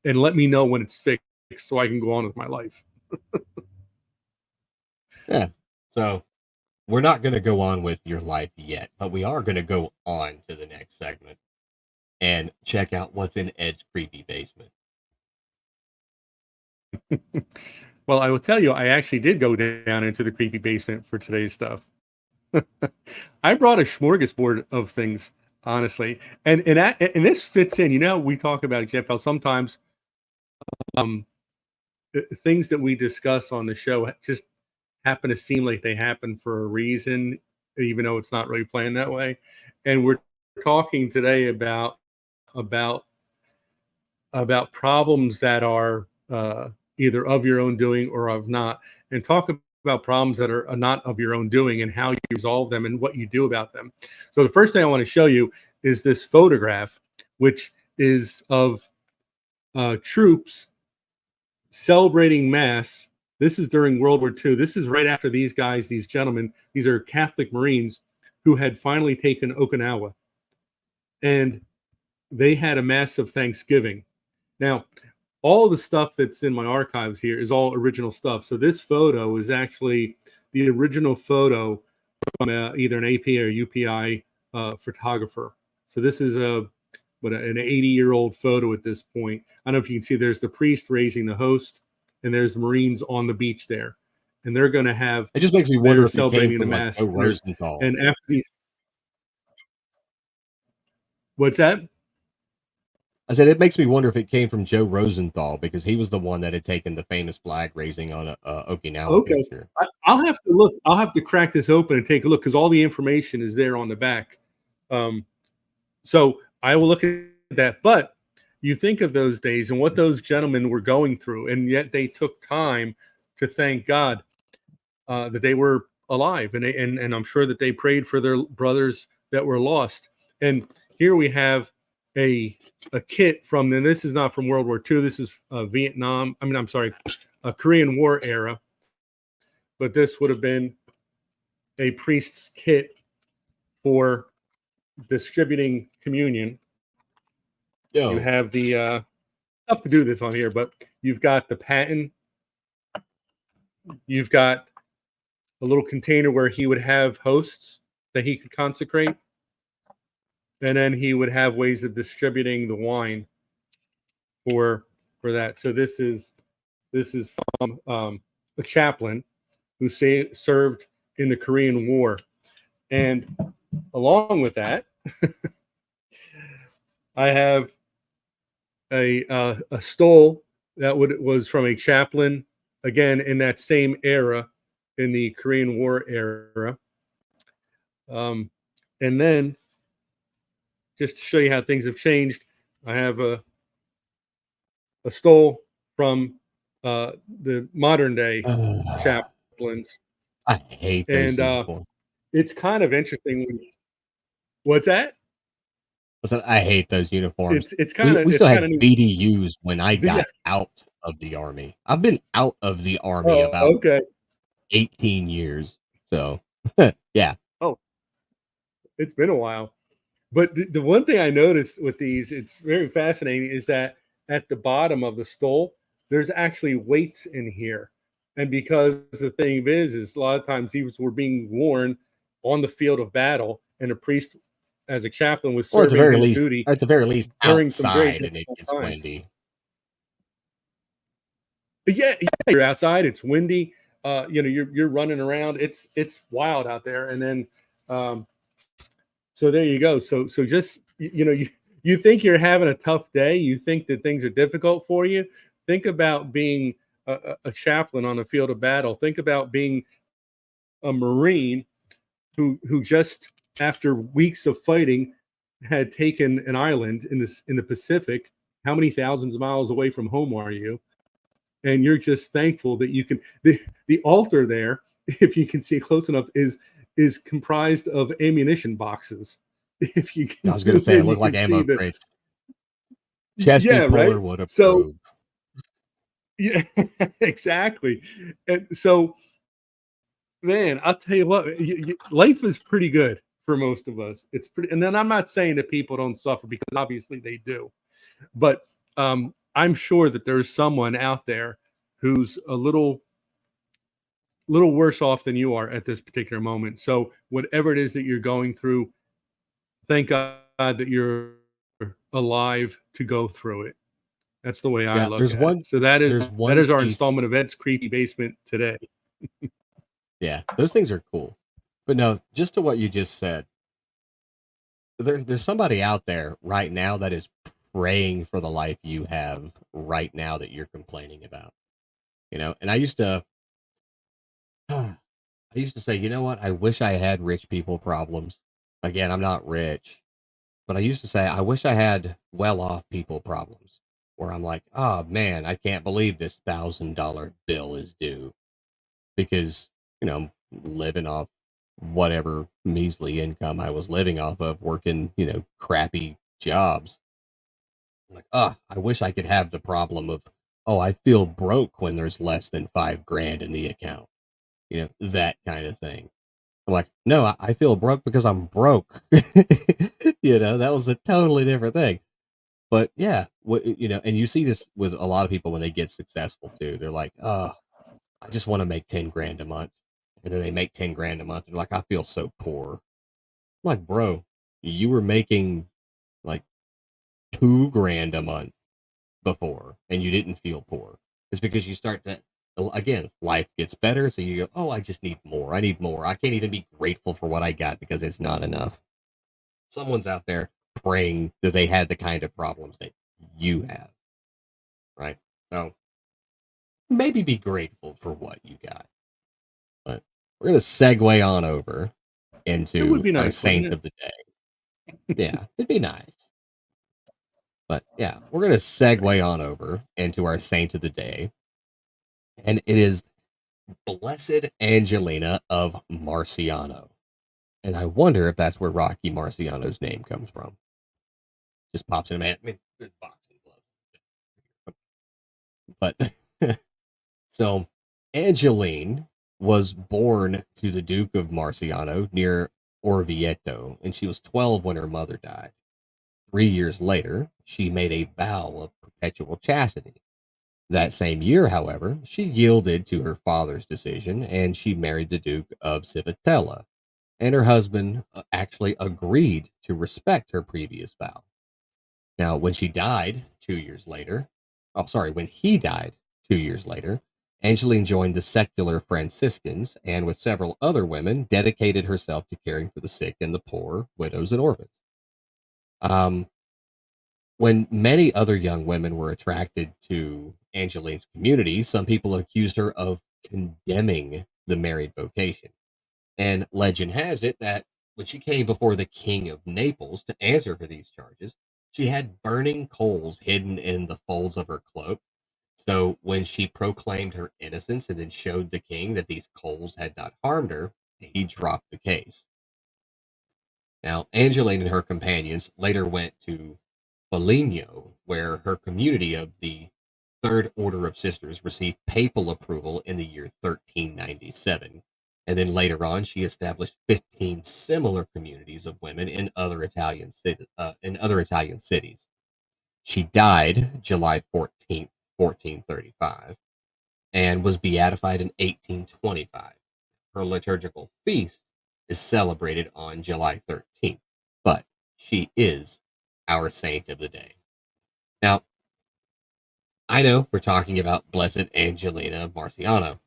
And let me know when it's fixed so I can go on with my life.
Yeah. So we're not going to go on with your life yet, but we are going to go on to the next segment and check out what's in Ed's creepy basement.
Well, I will tell you, I actually did go down into the creepy basement for today's stuff. I brought a smorgasbord of things, honestly, and this fits in. We talk about Jeff how sometimes um, things that we discuss on the show just happen to seem like they happen for a reason, even though it's not really planned that way. And we're talking today about problems that are either of your own doing or of not, and talk about problems that are not of your own doing and how you resolve them and what you do about them. So the first thing I want to show you is this photograph, which is of troops celebrating mass. This is during World War II. This is right after these guys, these gentlemen, these are Catholic Marines who had finally taken Okinawa, and they had a massive Thanksgiving. Now, all the stuff that's in my archives here is all original stuff. So this photo is actually the original photo from either an AP or UPI photographer. So this is an 80-year-old photo at this point. I don't know if you can see, there's the priest raising the host, and there's the Marines on the beach there, and they're going to have,
It just makes me wonder
they're
if it came
celebrating the
from like
mass.
Joe Rosenthal.
And after these, what's that?
I said it makes me wonder if it came from Joe Rosenthal because he was the one that had taken the famous flag raising on a Okinawa
Okay,
picture.
I'll have to look. I'll have to crack this open and take a look because all the information is there on the back. Um, so I will look at that. But you think of those days and what those gentlemen were going through, and yet they took time to thank God that they were alive, and I'm sure that they prayed for their brothers that were lost. And here we have a kit from, and this is not from World War II. This is Vietnam. I mean, I'm sorry, a Korean War era. But this would have been a priest's kit for distributing communion. You
Yo,
have the tough to do this on here, but you've got the paten. You've got a little container where he would have hosts that he could consecrate, and then he would have ways of distributing the wine for that. So this is from a chaplain who served in the Korean War, and along with that, I have a stole that was from a chaplain, again in that same era, in the Korean War era. And then, just to show you how things have changed, I have a stole from the modern day chaplains,
I hate those
and
uniforms.
it's kind of interesting. What's that?
I said I hate those uniforms.
It's kind
We
of
we still had
neat.
BDUs when I
Yeah.
got out of the army. I've been out of the army
Oh,
about
okay.
18 years. So, yeah.
Oh, it's been a while. But the one thing I noticed with these, it's very fascinating, is that at the bottom of the stole, there's actually weights in here. And because the thing is a lot of times these were being worn on the field of battle, and a priest, as a chaplain, was
Or
serving his duty
at the very least
during some very
outside and it
difficult
gets
times.
windy.
But yeah, you're outside, it's windy, you're running around, it's wild out there. And then um, so there you go. So just you think you're having a tough day, you think that things are difficult for you. Think about being a chaplain on the field of battle. Think about being a Marine who just after weeks of fighting had taken an island in the Pacific. How many thousands of miles away from home are you? And you're just thankful that you can. The altar there, if you can see close enough, is comprised of ammunition boxes. If you
I
can
was gonna
zoom
say it
in, you
looked like
can see
ammo
the,
crates. Chesty
yeah, right.
puller would
So
approve.
yeah, exactly. And so, man, I'll tell you what, life is pretty good for most of us. It's pretty, and then I'm not saying that people don't suffer, because obviously they do, but I'm sure that there's someone out there who's a little worse off than you are at this particular moment. So whatever it is that you're going through, thank God that you're alive to go through it. That's the way I
Yeah,
look at it. So
there's
that
one
is our
piece.
installment of Ed's Creepy Basement today.
Yeah, those things are cool. But no, just to what you just said, there's somebody out there right now that is praying for the life you have right now that you're complaining about, And I used to say, you know what? I wish I had rich people problems. Again, I'm not rich, but I used to say, I wish I had well off people problems where I'm like, oh man, I can't believe this $1,000 bill is due because, I'm living off whatever measly income I was living off of working, crappy jobs. I'm like, oh, I wish I could have the problem of, oh, I feel broke when there's less than 5 grand in the account, that kind of thing. I'm like, no, I feel broke because I'm broke. That was a totally different thing. But yeah, and you see this with a lot of people when they get successful too. They're like, oh, I just want to make 10 grand a month. And then they make 10 grand a month. They're like, I feel so poor. I'm like, bro, you were making like 2 grand a month before and you didn't feel poor. It's because you start to, again, life gets better. So you go, oh, I just need more. I need more. I can't even be grateful for what I got because it's not enough. Someone's out there praying that they had the kind of problems that you have, right? So maybe be grateful for what you got. But we're going to segue on over
It would
into
be
our
nice, wouldn't
saints
it?
of the day. Yeah, it'd be nice. But yeah, we're going to segue on over into our saint of the day. And it is Blessed Angelina of Marsciano. And I wonder if that's where Rocky Marciano's name comes from. Just pops in a man. I mean, there's boxing gloves. But so Angeline was born to the Duke of Marciano near Orvieto, and she was 12 when her mother died. 3 years later, she made a vow of perpetual chastity. That same year, however, she yielded to her father's decision and she married the Duke of Civitella, and her husband actually agreed to respect her previous vow. Now, when she died 2 years later, oh, sorry, when he died 2 years later, Angeline joined the secular Franciscans and, with several other women, dedicated herself to caring for the sick and the poor, widows, and orphans. Um, when many other young women were attracted to Angeline's community, some people accused her of condemning the married vocation. And legend has it that when she came before the king of Naples to answer for these charges, she had burning coals hidden in the folds of her cloak. So when she proclaimed her innocence and then showed the king that these coals had not harmed her, he dropped the case. Now, Angeline and her companions later went to Foligno, where her community of the Third Order of Sisters received papal approval in the year 1397. And then later on, she established 15 similar communities of women in other Italian cities. She died July 14th, 1435, and was beatified in 1825. Her liturgical feast is celebrated on July 13th, but she is our saint of the day. Now, I know we're talking about Blessed Angelina Marciano.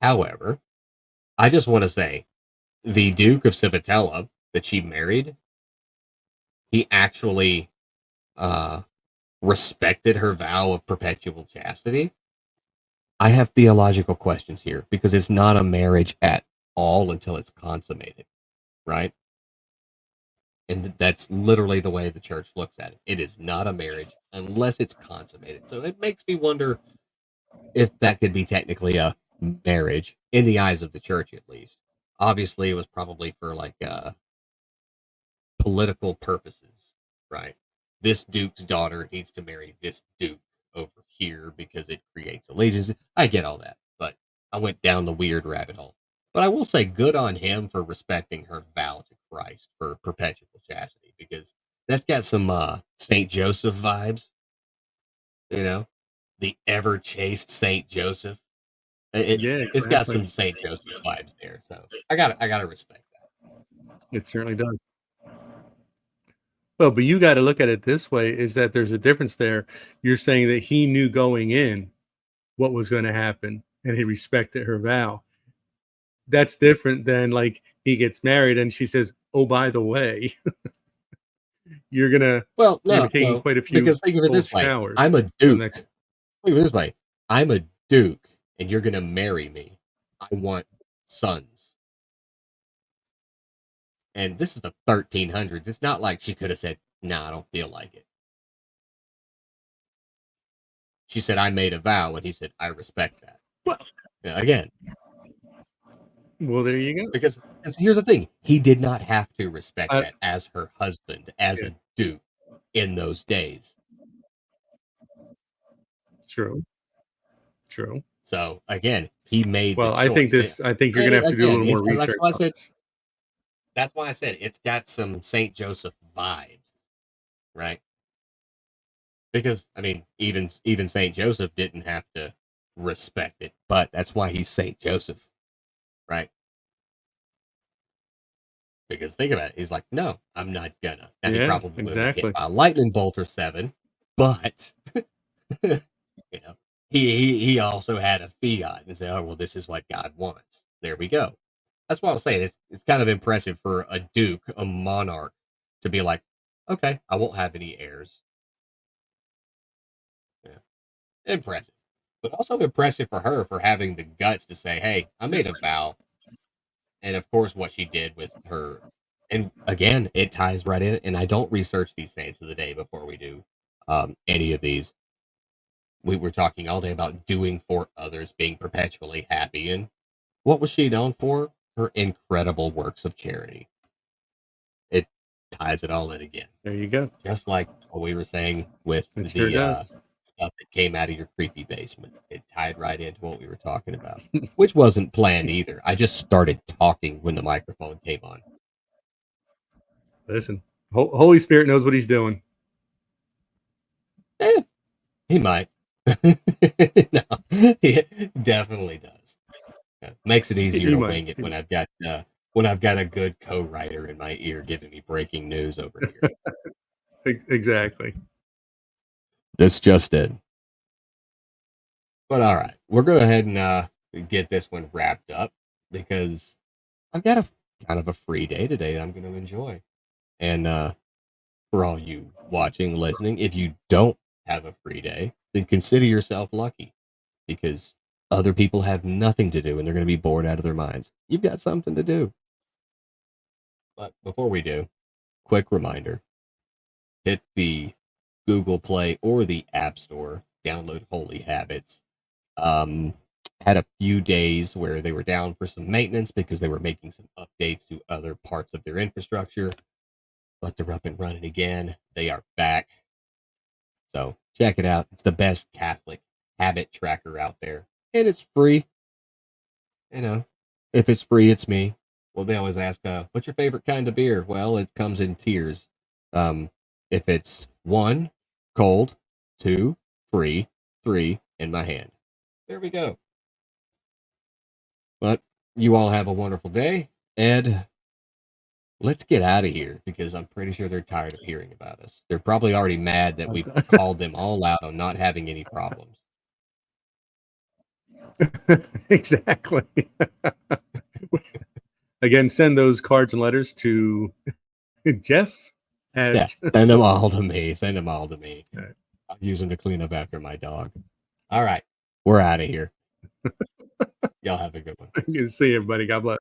However, I just want to say the Duke of Civitella that she married, he actually uh, respected her vow of perpetual chastity. I have theological questions here because it's not a marriage at all until it's consummated, right? And that's literally the way the church looks at it. It is not a marriage unless it's consummated. So it makes me wonder if that could be technically a marriage in the eyes of the church, at least. Obviously, it was probably for like political purposes, right? This duke's daughter needs to marry this duke over here because it creates allegiance. I get all that, but I went down the weird rabbit hole. But I will say good on him for respecting her vow to Christ for perpetual chastity because that's got some Saint Joseph vibes, you know, the ever chaste Saint Joseph.
Yeah,
It's got
exactly.
some Saint Joseph vibes there, so I gotta respect that.
It certainly does. Well, but you gotta look at it this way, is that there's a difference there. You're saying that he knew going in what was gonna happen, and he respected her vow. That's different than, like, he gets married and she says, "Oh, by the way," you're gonna
Well,
you're gonna
no,
be taking
no,
quite a few
because think of it
cold
this way:
showers
I'm a
for the
duke.
next.
Think of it this way: I'm a duke, and you're gonna marry me. I want sons, and this is the 1300s. It's not like she could have said, "No, I don't feel like it." She said, "I made a vow," and he said, "I respect that."
Well,
Again,
there you go.
because here's the thing: he did not have to respect
I,
that as her husband, as
yeah,
a duke in those days.
true, true.
So again, he made the
Well,
choice.
I think you're
And
gonna have to do a
again,
little
it's
more
that's
research
why I
on
said
this.
it's got some Saint Joseph vibes, right? Because I mean, even Saint Joseph didn't have to respect it, but that's why he's Saint Joseph, right? Because think about it, he's like, no, I'm not gonna. Now he
Yeah,
probably would have been hit
exactly.
by a lightning bolt or seven, but you know, he also had a fiat and said, oh well, this is what God wants. There we go. That's what I was saying. It's kind of impressive for a duke, a monarch, to be like, okay, I won't have any heirs. Yeah, impressive, but also impressive for her for having the guts to say, hey, I made a vow, and of course what she did with her. And again, it ties right in. And I don't research these saints of the day before we do any of these. We were talking all day about doing for others, being perpetually happy. And what was she known for? Her incredible works of charity. It ties it all in again.
There you go.
Just like what we were saying with
It sure
the
does.
stuff that came out of your creepy basement. It tied right into what we were talking about, which wasn't planned either. I just started talking when the microphone came on.
Listen, Holy Spirit knows what he's doing.
Eh, he might. No, he definitely does. Makes it easier
He
to
might.
wing it when I've got a good co-writer in my ear giving me breaking news over here.
Exactly.
This just in. But all right, we're going to go ahead and get this one wrapped up because I've got a kind of a free day today that I'm going to enjoy. And for all you watching, listening, if you don't have a free day, then consider yourself lucky because other people have nothing to do and they're going to be bored out of their minds. You've got something to do. But before we do, quick reminder, hit the Google Play or the App Store, download Holy Habits. Um, had a few days where they were down for some maintenance because they were making some updates to other parts of their infrastructure, but they're up and running again. They are back. So check it out. It's the best Catholic habit tracker out there. And it's free. You know, if it's free, it's me. Well, they always ask, what's your favorite kind of beer? Well, it comes in tiers. Um, if it's one, cold, two, free, three, in my hand. There we go. But you all have a wonderful day. Ed, let's get out of here because I'm pretty sure they're tired of hearing about us. They're probably already mad that we called them all out on not having any problems.
Exactly. Again, send those cards and letters to Jeff
Yeah,
at.
send them all to me. Send them all to me.
All right.
I'll use them to clean up after my dog. All right, we're out of here. Y'all have a good one.
Good to see everybody. God bless.